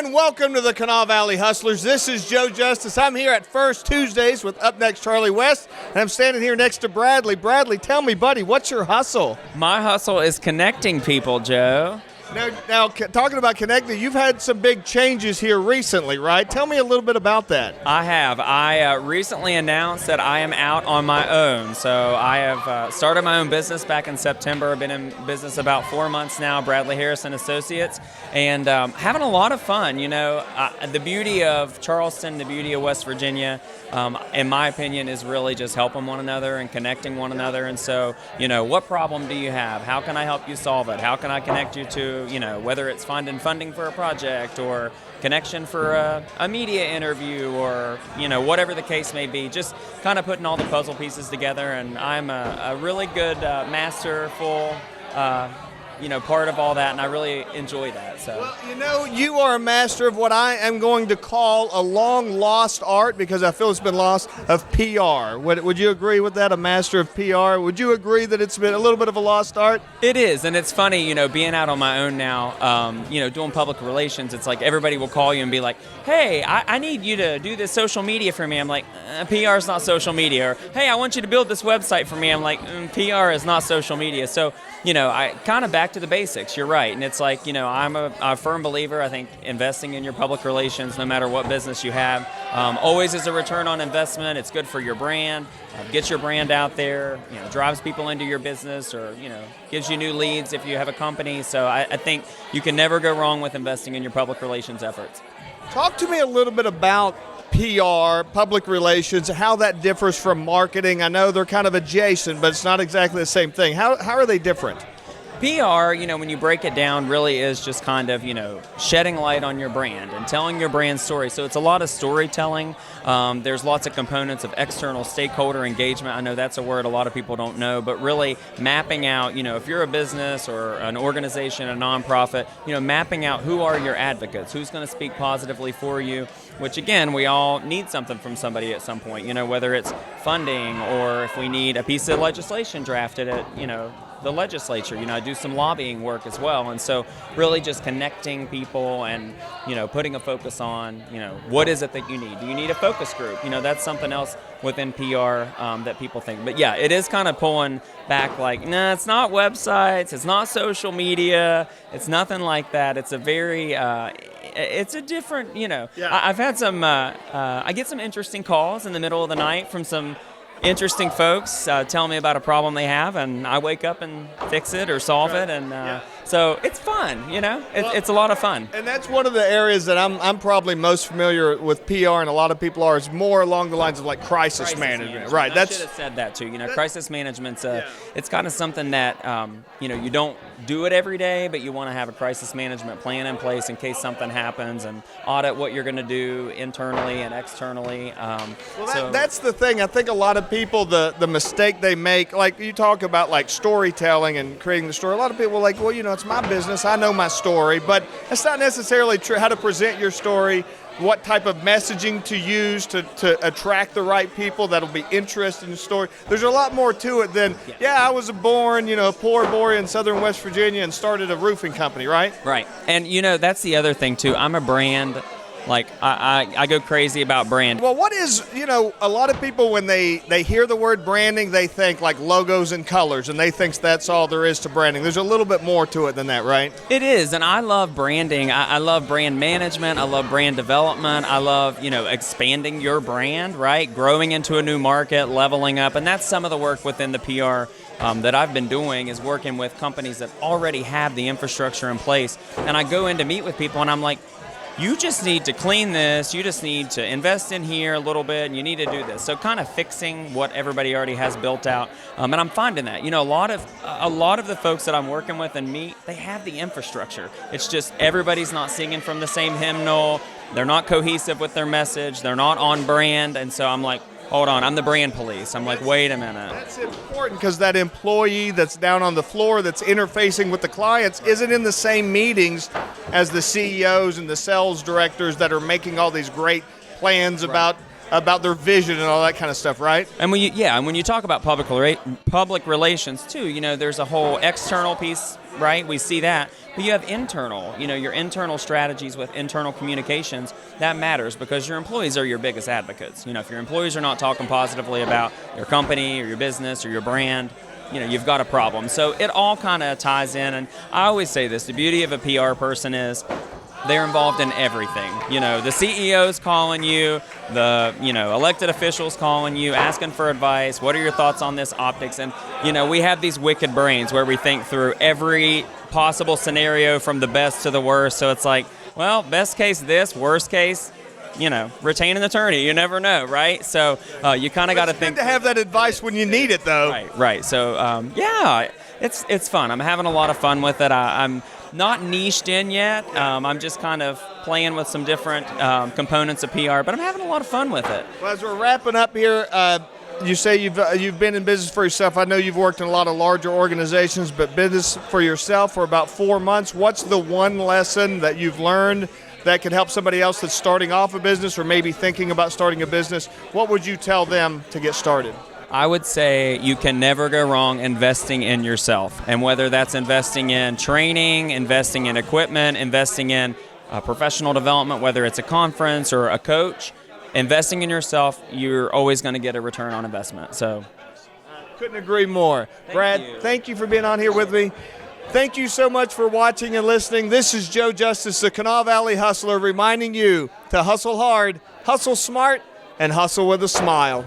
And welcome to the Kanawha Valley Hustlers. This is Joe Justice. I'm here at First Tuesdays with Up Next Charlie West, and I'm standing here next to Bradley. Bradley, tell me, buddy, what's your hustle? My hustle is connecting people, Joe. Now, talking about connecting, you've had some big changes here recently, right? Tell me a little bit about that. I have. I recently announced that I am out on my own. So I have started my own business back in September. I've been in business about 4 months now, Bradley Harris and Associates, and having a lot of fun. You know, the beauty of Charleston, the beauty of West Virginia, in my opinion, is really just helping one another and connecting one another. And so, you know, what problem do you have? How can I help you solve it? How can I connect you to, you know, whether it's finding funding for a project or connection for a media interview or, you know, whatever the case may be, just kind of putting all the puzzle pieces together. And I'm a really good masterful part of all that, and I really enjoy that. So, well, you know, you are a master of what I am going to call a long lost art, because I feel it's been lost, of PR. Would you agree with that? A master of PR? Would you agree that it's been a little bit of a lost art? It is, and it's funny, you know, being out on my own now, doing public relations. It's like everybody will call you and be like, "Hey, I need you to do this social media for me." I'm like, "PR is not social media." Or, "Hey, I want you to build this website for me." I'm like, "PR is not social media." So, you know, I kind of back to the basics. You're right. And it's like, you know, I'm a firm believer. I think investing in your public relations, no matter what business you have, always is a return on investment. It's good for your brand. Gets your brand out there, you know, drives people into your business, or, you know, gives you new leads if you have a company. So I think you can never go wrong with investing in your public relations efforts. Talk to me a little bit about PR, public relations, how that differs from marketing. I know they're kind of adjacent, but it's not exactly the same thing. How are they different? PR, you know, when you break it down, really is just kind of, you know, shedding light on your brand and telling your brand story. So it's a lot of storytelling. There's lots of components of external stakeholder engagement. I know that's a word a lot of people don't know, but really mapping out, you know, if you're a business or an organization, a nonprofit, you know, mapping out who are your advocates, who's going to speak positively for you, which, again, we all need something from somebody at some point, you know, whether it's funding or if we need a piece of legislation drafted at, you know, the legislature. You know, I do some lobbying work as well, and so really just connecting people and, you know, putting a focus on, you know, what is it that you need? Do you need a focus group? You know, that's something else within PR that people think. But yeah, it is kind of pulling back, like, nah, it's not websites, it's not social media, it's nothing like that. It's a very it's a different, you know. Yeah. I've had some I get some interesting calls in the middle of the night from some interesting folks tell me about a problem they have, and I wake up and fix it or solve it, and so it's fun, you know. It's a lot of fun. And that's one of the areas that I'm probably most familiar with PR, and a lot of people are, is more along the lines of like crisis management. Right. I should have said that too. You know, crisis management's it's kind of something that you know, you don't do it every day, but you want to have a crisis management plan in place in case something happens, and audit what you're going to do internally and externally. That's the thing. I think a lot of people, the mistake they make, like you talk about like storytelling and creating the story, a lot of people are like, well, you know, it's my business, I know my story, but that's not necessarily true. How to present your story, what type of messaging to use to attract the right people that'll be interested in the story. There's a lot more to it than, I was born, you know, a poor boy in southern West Virginia and started a roofing company, right? Right. And, you know, that's the other thing too. I'm a brand. Like, I go crazy about brand. Well, what is, you know, a lot of people, when they hear the word branding, they think like logos and colors, and they think that's all there is to branding. There's a little bit more to it than that, right? It is, and I love branding. I love brand management. I love brand development. I love, you know, expanding your brand, right? Growing into a new market, leveling up, and that's some of the work within the PR that I've been doing, is working with companies that already have the infrastructure in place. And I go in to meet with people, and I'm like, you just need to clean this, you just need to invest in here a little bit, and you need to do this. So kind of fixing what everybody already has built out. And I'm finding that, you know, a lot of the folks that I'm working with and meet, they have the infrastructure. It's just everybody's not singing from the same hymnal, they're not cohesive with their message, they're not on brand, and so I'm like, hold on, I'm the brand police. I'm like, wait a minute. That's important, because that employee that's down on the floor that's interfacing with the clients isn't in the same meetings as the CEOs and the sales directors that are making all these great plans about their vision and all that kind of stuff, right? And when you talk about public relations too, you know, there's a whole external piece right? We see that. But you have internal, your internal strategies with internal communications. That matters because your employees are your biggest advocates. If your employees are not talking positively about your company or your business or your brand, you've got a problem. So it all kind of ties in. And I always say this, the beauty of a PR person is they're involved in everything. The CEO's calling you, the, elected officials calling you, asking for advice. What are your thoughts on this optics? And, we have these wicked brains where we think through every possible scenario from the best to the worst. So it's like, well, best case this, worst case, retain an attorney. You never know, right? So you kind of got to think. It's good to have that advice when you need it, though. Right. So, it's fun. I'm having a lot of fun with it. I'm not niched in yet. I'm just kind of playing with some different components of PR, but I'm having a lot of fun with it. Well, as we're wrapping up here, you say you've been in business for yourself. I know you've worked in a lot of larger organizations, but business for yourself for about 4 months. What's the one lesson that you've learned that could help somebody else that's starting off a business or maybe thinking about starting a business? What would you tell them to get started? I would say you can never go wrong investing in yourself. And whether that's investing in training, investing in equipment, investing in professional development, whether it's a conference or a coach, investing in yourself, you're always going to get a return on investment. So, couldn't agree more. Brad, thank you for being on here with me. Thank you so much for watching and listening. This is Joe Justice, the Kanawha Valley Hustler, reminding you to hustle hard, hustle smart, and hustle with a smile.